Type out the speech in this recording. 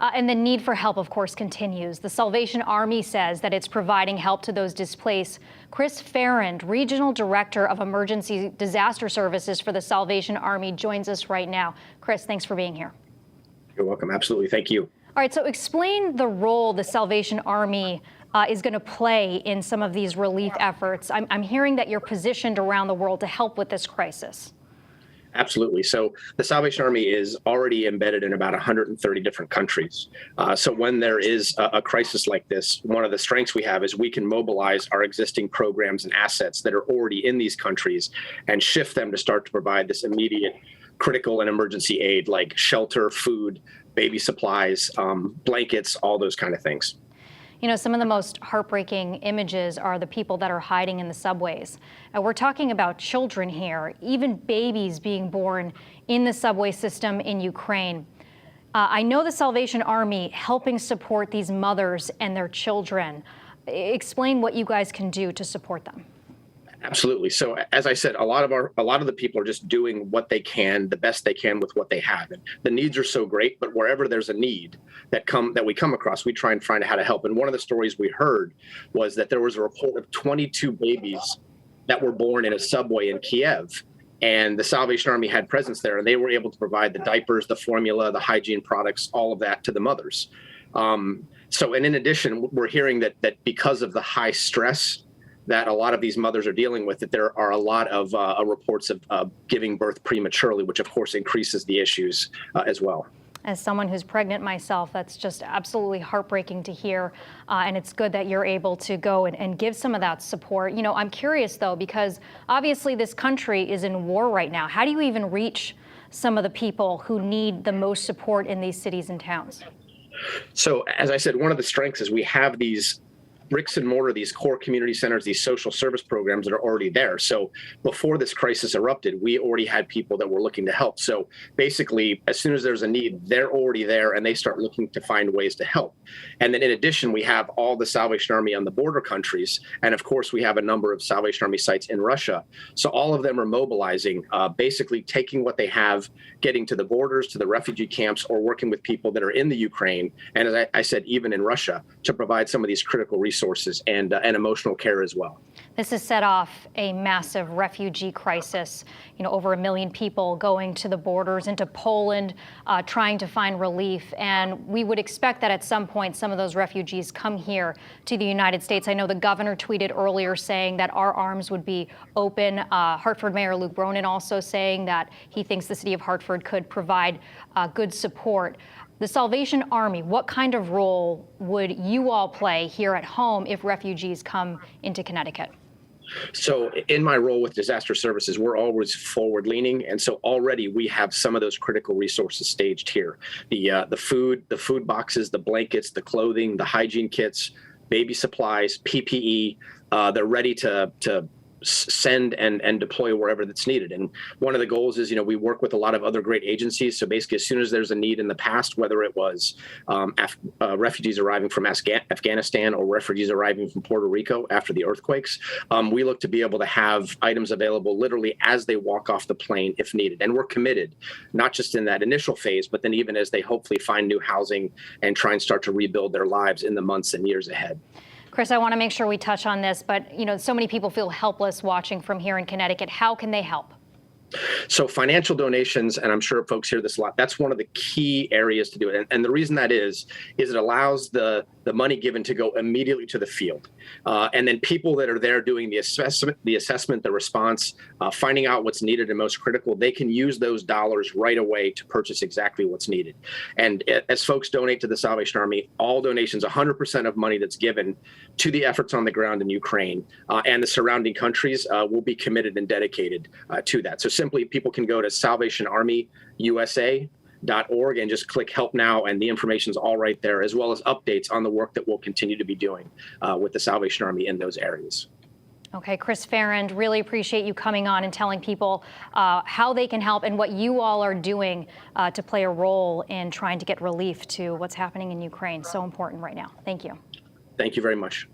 And the need for help, of course, continues. The Salvation Army says that it's providing help to those displaced. Chris Farrand, Regional Director of Emergency Disaster Services for the Salvation Army, joins us right now. Chris, thanks for being here. You're welcome. Absolutely. Thank you. All right, so explain the role the Salvation Army is going to play in some of these relief efforts. I'm hearing that you're positioned around the world to help with this crisis. Absolutely. So the Salvation Army is already embedded in about 130 different countries. So when there is a crisis like this, one of the strengths we have is we can mobilize our existing programs and assets that are already in these countries and shift them to start to provide this immediate critical and emergency aid like shelter, food, baby supplies, blankets, all those kind of things. You know, some of the most heartbreaking images are the people that are hiding in the subways. We're talking about children here, even babies being born in the subway system in Ukraine. I know the Salvation Army helping support these mothers and their children. Explain what you guys can do to support them. Absolutely. So as I said, a lot of the people are just doing what they can, the best they can with what they have. And the needs are so great, but wherever there's a need that we come across, we try and find out how to help. And one of the stories we heard was that there was a report of 22 babies that were born in a subway in Kiev. And the Salvation Army had presence there, and they were able to provide the diapers, the formula, the hygiene products, all of that to the mothers. And in addition, we're hearing that because of the high stress that a lot of these mothers are dealing with, that there are a lot of reports of giving birth prematurely, which of course increases the issues as well. As someone who's pregnant myself, that's just absolutely heartbreaking to hear. And it's good that you're able to go and give some of that support. You know, I'm curious though, because obviously this country is in war right now. How do you even reach some of the people who need the most support in these cities and towns? So as I said, one of the strengths is we have these bricks and mortar, these core community centers, these social service programs that are already there. So before this crisis erupted, we already had people that were looking to help. So basically, as soon as there's a need, they're already there and they start looking to find ways to help. And then in addition, we have all the Salvation Army on the border countries. And of course, we have a number of Salvation Army sites in Russia. So all of them are mobilizing, basically taking what they have, getting to the borders, to the refugee camps, or working with people that are in the Ukraine. And as I said, even in Russia, to provide some of these critical resources and emotional care as well. This has set off a massive refugee crisis. You know, over 1 million people going to the borders into Poland, trying to find relief. And we would expect that at some point, some of those refugees come here to the United States. I know the governor tweeted earlier saying that our arms would be open. Hartford Mayor Luke Bronin also saying that he thinks the city of Hartford could provide good support. The Salvation Army, what kind of role would you all play here at home if refugees come into Connecticut? So in my role with disaster services, we're always forward leaning. And so already we have some of those critical resources staged here. The food boxes, the blankets, the clothing, the hygiene kits, baby supplies, PPE, they're ready to send and deploy wherever that's needed. And one of the goals is, you know, we work with a lot of other great agencies. So basically, as soon as there's a need in the past, whether it was refugees arriving from Afghanistan or refugees arriving from Puerto Rico after the earthquakes, we look to be able to have items available literally as they walk off the plane if needed. And we're committed, not just in that initial phase, but then even as they hopefully find new housing and try and start to rebuild their lives in the months and years ahead. Chris, I want to make sure we touch on this, but you know, so many people feel helpless watching from here in Connecticut. How can they help? So financial donations, and I'm sure folks hear this a lot, that's one of the key areas to do it. And the reason that is it allows the money given to go immediately to the field. And then people that are there doing the assessment, the response, finding out what's needed and most critical, they can use those dollars right away to purchase exactly what's needed. And as folks donate to the Salvation Army, all donations, 100% of money that's given to the efforts on the ground in Ukraine and the surrounding countries will be committed and dedicated to that. So simply people can go to salvationarmyusa.org and just click help now, and the information's all right there, as well as updates on the work that we'll continue to be doing with the Salvation Army in those areas. Okay, Chris Farrand, really appreciate you coming on and telling people how they can help and what you all are doing to play a role in trying to get relief to what's happening in Ukraine. So important right now. Thank you. Thank you very much.